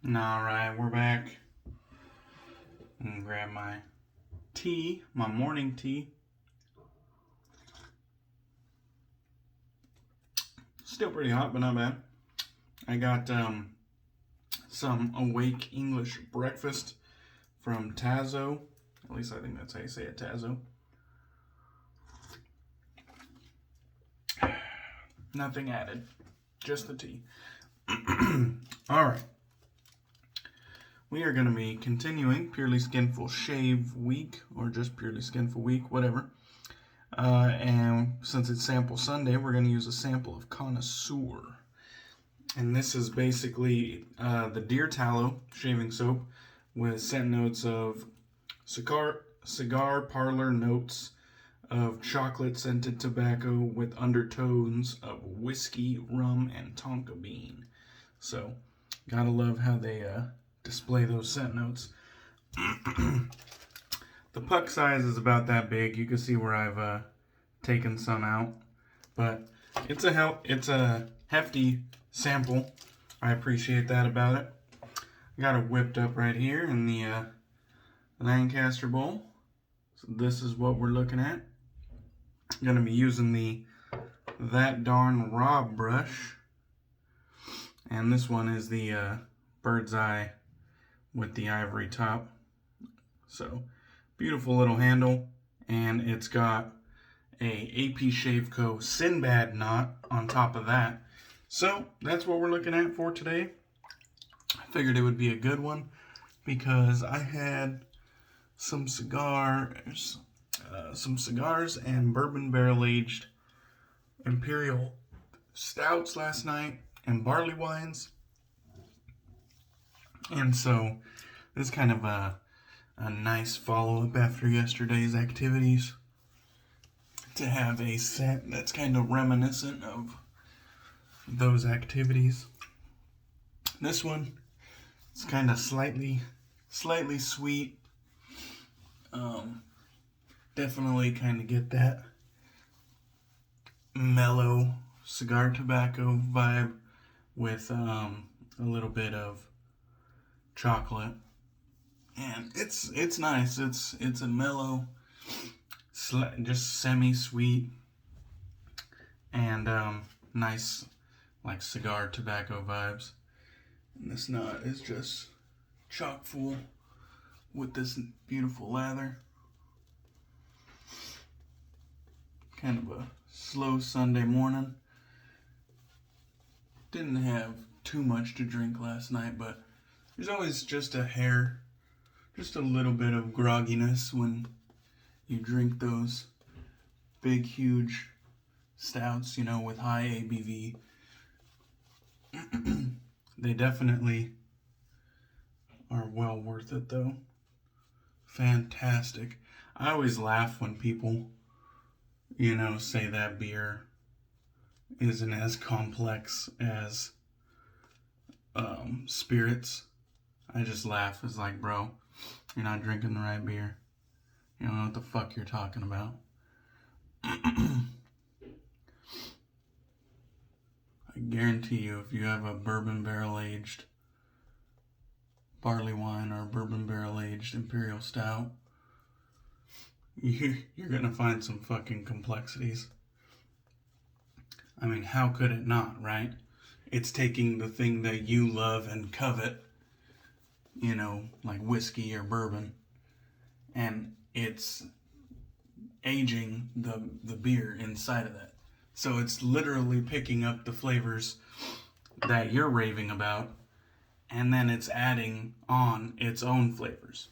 Alright, we're back. I'm gonna grab my tea, my morning tea. Still pretty hot, but not bad. I got some Awake English breakfast from Tazo. At least I think that's how you say it, Tazo. Nothing added, just the tea. Alright. We are going to be continuing Purely Skinful Shave Week, or just Purely Skinful Week, whatever. And since it's Sample Sunday, we're going to use a sample of Connoisseur. And this is basically the Deer Tallow shaving soap with scent notes of cigar parlor notes of chocolate scented tobacco with undertones of whiskey, rum, and tonka bean. So, gotta love how they display those scent notes. The puck size is about that big. You can see where I've taken some out, but it's a hefty sample. I appreciate that about it. I got it whipped up right here in the Lancaster bowl. So this is what we're looking at. I'm gonna be using the That Darn Raw brush, and this one is the Bird's Eye with the ivory top. So beautiful little handle, and it's got a Aftershave Co. SynBad knot on top of that. So that's what we're looking at for today. I figured it would be a good one because I had some cigars and bourbon barrel aged imperial stouts last night and barley wines. And so this is kind of a nice follow-up after yesterday's activities to have a scent that's kind of reminiscent of those activities. This one is kind of slightly sweet. Definitely kind of get that mellow cigar tobacco vibe with a little bit of chocolate, and it's nice. It's a mellow, just semi-sweet, and nice like cigar tobacco vibes. And this knot is just chock full with this beautiful lather. Kind of a slow Sunday morning. Didn't have too much to drink last night, but there's always just a little bit of grogginess when you drink those big, huge stouts, with high ABV. They definitely are well worth it, though. Fantastic. I always laugh when people, say that beer isn't as complex as spirits. I just laugh. It's like, bro, you're not drinking the right beer. You don't know what the fuck you're talking about. I guarantee you, if you have a bourbon barrel aged barley wine or a bourbon barrel aged imperial stout, you're gonna find some fucking complexities. I mean, how could it not, right? It's taking the thing that you love and covet, like whiskey or bourbon, and it's aging the beer inside of that. So it's literally picking up the flavors that you're raving about, and then it's adding on its own flavors.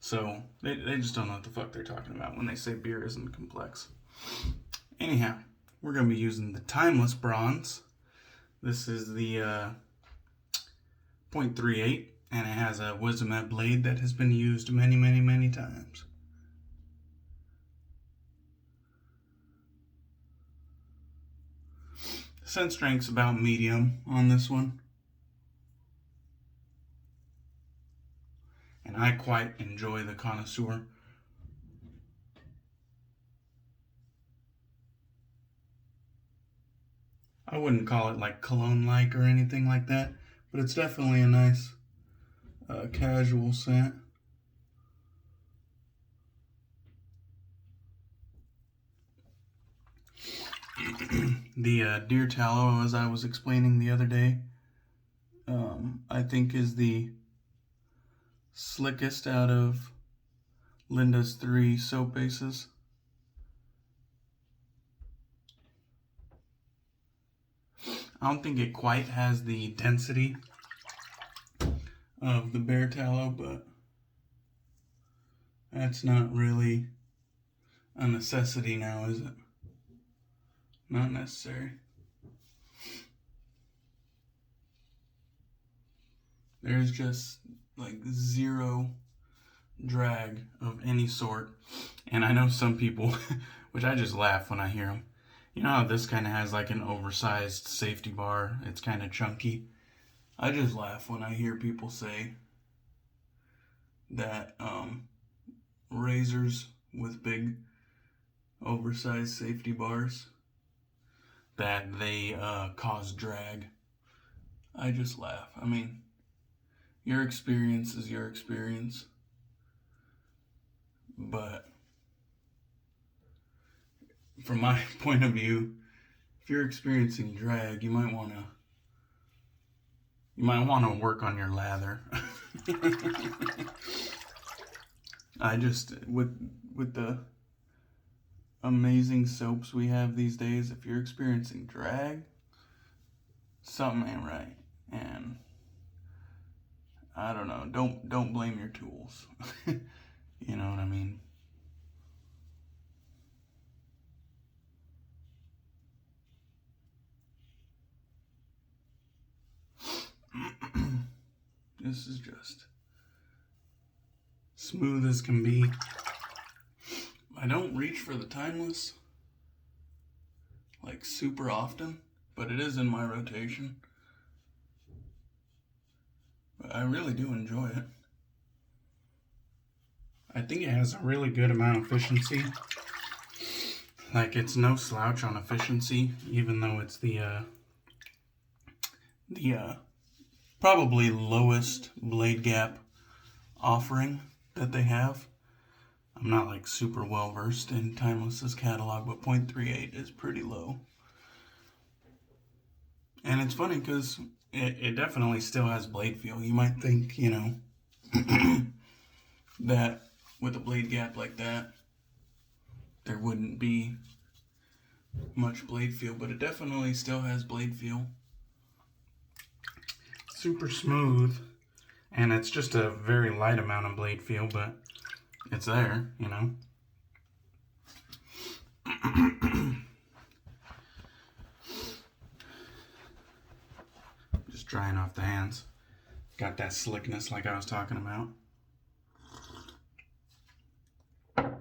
So they just don't know what the fuck they're talking about when they say beer isn't complex. Anyhow, we're going to be using the Timeless Bronze. This is the 0.38, and it has a Wizamet Blade that has been used many, many, many times. Scent strength's about medium on this one. And I quite enjoy the Connoisseur. I wouldn't call it like cologne-like or anything like that, but it's definitely a nice casual scent. The Deer Tallow, as I was explaining the other day, I think is the slickest out of Linda's 3 soap bases. I don't think it quite has the density of the Bear Tallow, but that's not really a necessity now, is it? Not necessary. There's just like zero drag of any sort. And I know some people, which I just laugh when I hear them. You know how this kind of has like an oversized safety bar? It's kind of chunky. I just laugh when I hear people say that razors with big oversized safety bars, that they cause drag. I just laugh. I mean, your experience is your experience. But from my point of view, if you're experiencing drag, you might want to work on your lather. I just, with the amazing soaps we have these days, if you're experiencing drag, something ain't right. And I don't know, don't blame your tools. You know what I mean? This is just smooth as can be. I don't reach for the Timeless like super often, but it is in my rotation. But I really do enjoy it. I think it has a really good amount of efficiency. Like, it's no slouch on efficiency, even though it's the probably lowest blade gap offering that they have. I'm not like super well versed in Timeless's catalog, but 0.38 is pretty low. And it's funny because it definitely still has blade feel. You might think, you know, that with a blade gap like that, there wouldn't be much blade feel, but it definitely still has blade feel. Super smooth, and it's just a very light amount of blade feel, but it's there, you know. Just drying off the hands. Got that slickness like I was talking about. Oh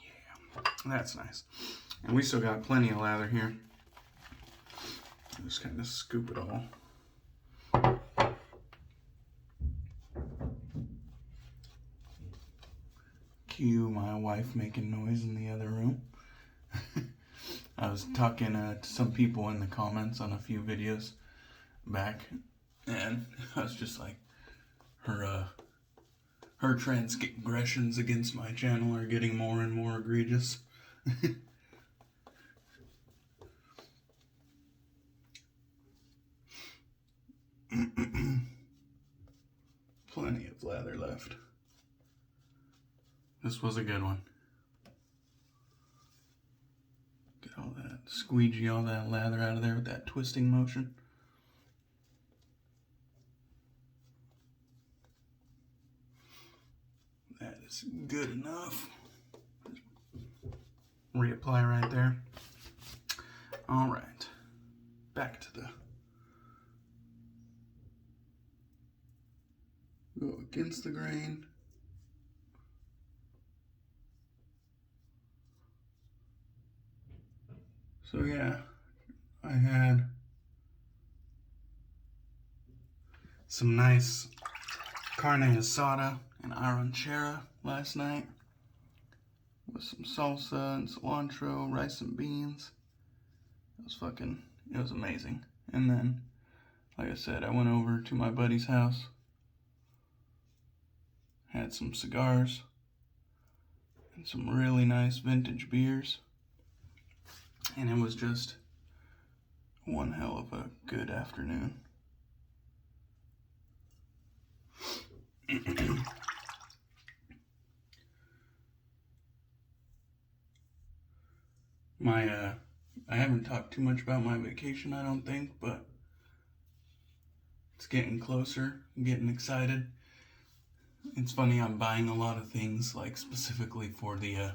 yeah, that's nice. And we still got plenty of lather here. Just kind of scoop it all. Cue my wife making noise in the other room. I was talking to some people in the comments on a few videos back, and I was just like, her transgressions against my channel are getting more and more egregious. Plenty of lather left. This was a good one. Get all that, squeegee all that lather out of there with that twisting motion. That is good enough. Reapply right there. All right, back to the, go against the grain. So yeah, I had some nice carne asada and arancera last night with some salsa and cilantro, rice and beans. It was amazing. And then, like I said, I went over to my buddy's house had some cigars, and some really nice vintage beers. And it was just one hell of a good afternoon. I haven't talked too much about my vacation, I don't think, but it's getting closer. I'm getting excited. It's funny, I'm buying a lot of things, like, specifically for the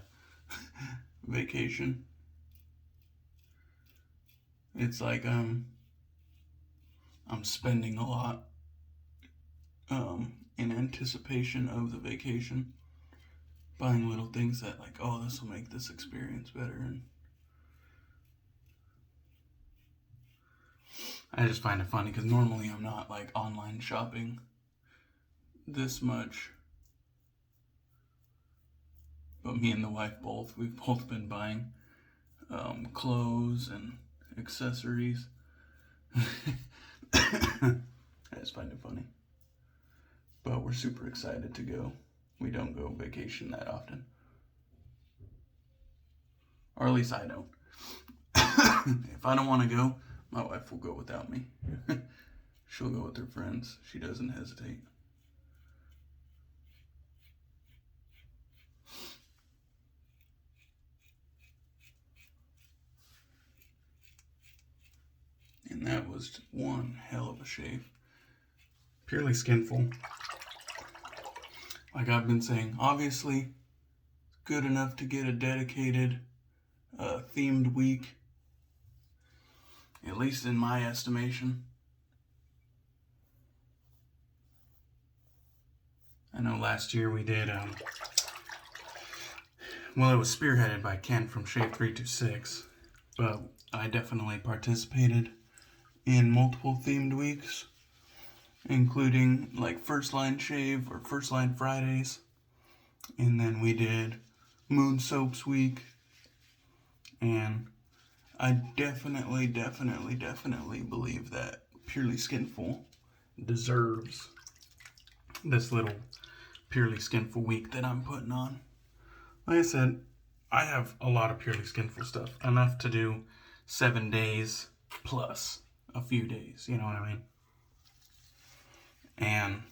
vacation. It's like, I'm spending a lot, in anticipation of the vacation. Buying little things that, like, oh, this will make this experience better, and I just find it funny, because normally I'm not, like, online shopping this much. But me and the wife we've both been buying clothes and accessories. I just find it funny. But we're super excited to go. We don't go vacation that often. Or at least I don't. If I don't want to go, my wife will go without me. She'll go with her friends. She doesn't hesitate. And that was one hell of a shave. Purely Skinful. Like I've been saying, obviously, good enough to get a dedicated themed week. At least in my estimation. I know last year we did, well, it was spearheaded by Ken from Shave 326, but I definitely participated in multiple themed weeks, including like First Line Shave or First Line Fridays, and then we did Moon Soaps Week, and I definitely believe that Purely Skinful deserves this little Purely Skinful week that I'm putting on. Like I said, I have a lot of Purely Skinful stuff, enough to do 7 days plus a few days, you know what I mean? And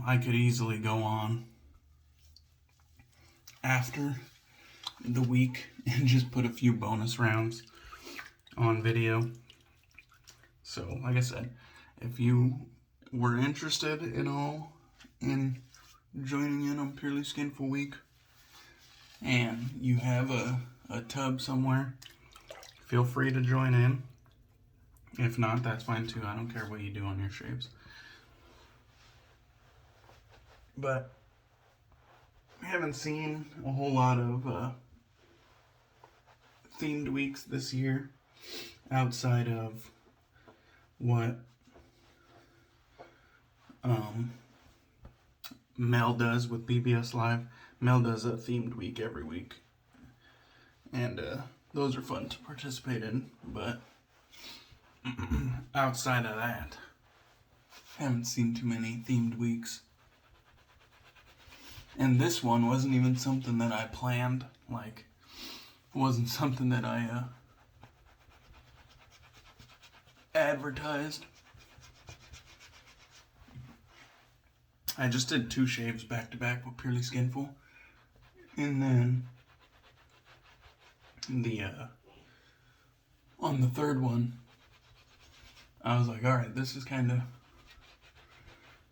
I could easily go on after the week and just put a few bonus rounds on video. So, like I said, if you were interested at all in joining in on Purely Skinful Week and you have a tub somewhere, feel free to join in. If not, that's fine too. I don't care what you do on your shaves. But I haven't seen a whole lot of themed weeks this year outside of what Mel does with BBS Live. Mel does a themed week every week, and those are fun to participate in, but outside of that, I haven't seen too many themed weeks. And this one wasn't even something that I planned. Like, it wasn't something that I advertised. I just did 2 shaves back to back with Purely Skinful. And then on the third one, I was like, alright, this is kind of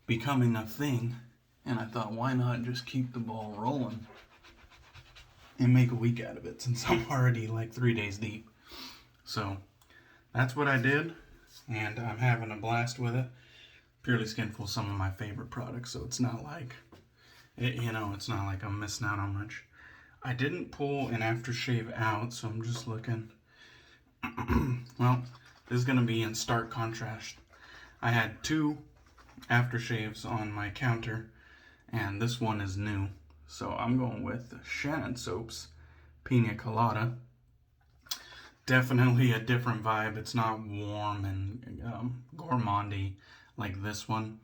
becoming a thing. And I thought, why not just keep the ball rolling and make a week out of it, since I'm already like 3 days deep. So that's what I did, and I'm having a blast with it. Purely Skinful is some of my favorite products, so it's not like, it's not like I'm missing out on much. I didn't pull an aftershave out, so I'm just looking. Well, this is going to be in stark contrast. I had 2 aftershaves on my counter, and this one is new. So I'm going with the Shannon soaps, Piña Colada. Definitely a different vibe. It's not warm and gourmandy like this one.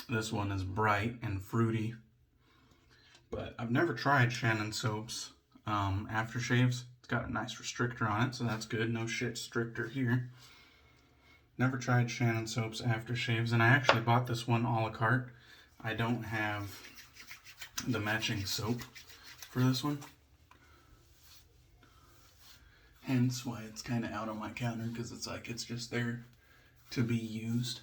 This one is bright and fruity. But I've never tried Shannon soaps aftershaves. It's got a nice restrictor on it, so that's good. No shit restrictor here. Never tried Shannon soaps aftershaves, and I actually bought this one a la carte. I don't have the matching soap for this one. Hence why it's kind of out on my counter, because it's just there to be used.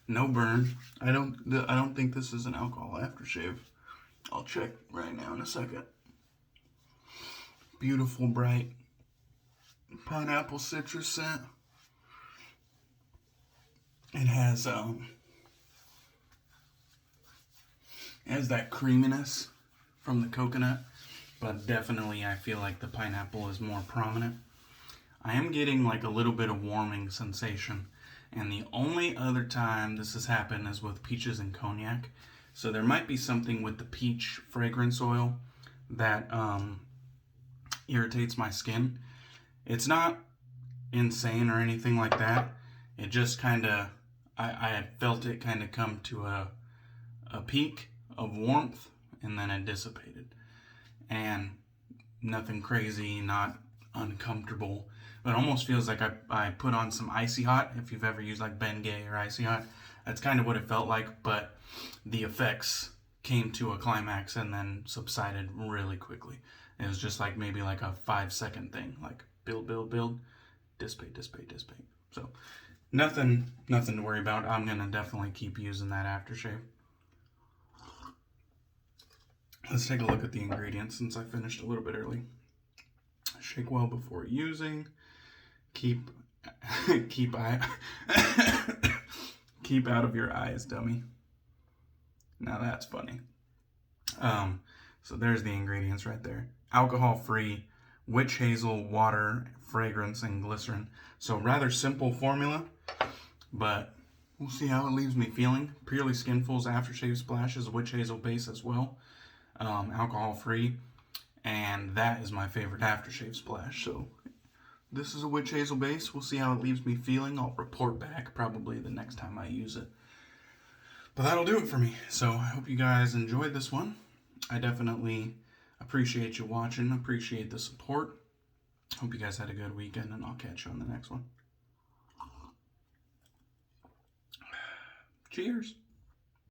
No burn. I don't think this is an alcohol aftershave. I'll check right now in a second. Beautiful bright pineapple citrus scent. It has that creaminess from the coconut, but definitely I feel like the pineapple is more prominent. I am getting like a little bit of warming sensation, and the only other time this has happened is with peaches and cognac. So there might be something with the peach fragrance oil that irritates my skin. It's not insane or anything like that. It just kind of, I had felt it kind of come to a peak of warmth, and then it dissipated. And nothing crazy, not uncomfortable. But it almost feels like I put on some Icy Hot. If you've ever used like Bengay or Icy Hot, that's kind of what it felt like. But the effects came to a climax and then subsided really quickly. It was just like maybe like a 5-second thing, like build, build, build, dissipate, dissipate, dissipate. So nothing to worry about. I'm gonna definitely keep using that aftershave. Let's take a look at the ingredients since I finished a little bit early. Shake well before using. Keep out of your eyes, dummy. Now that's funny. So there's the ingredients right there. Alcohol-free, witch hazel, water, fragrance, and glycerin. So rather simple formula, but we'll see how it leaves me feeling. Purely Skinful's aftershave splash is a witch hazel base as well. Alcohol-free, and that is my favorite aftershave splash. So this is a witch hazel base. We'll see how it leaves me feeling. I'll report back probably the next time I use it. But that'll do it for me. So I hope you guys enjoyed this one. I definitely appreciate you watching. Appreciate the support. Hope you guys had a good weekend, and I'll catch you on the next one. Cheers.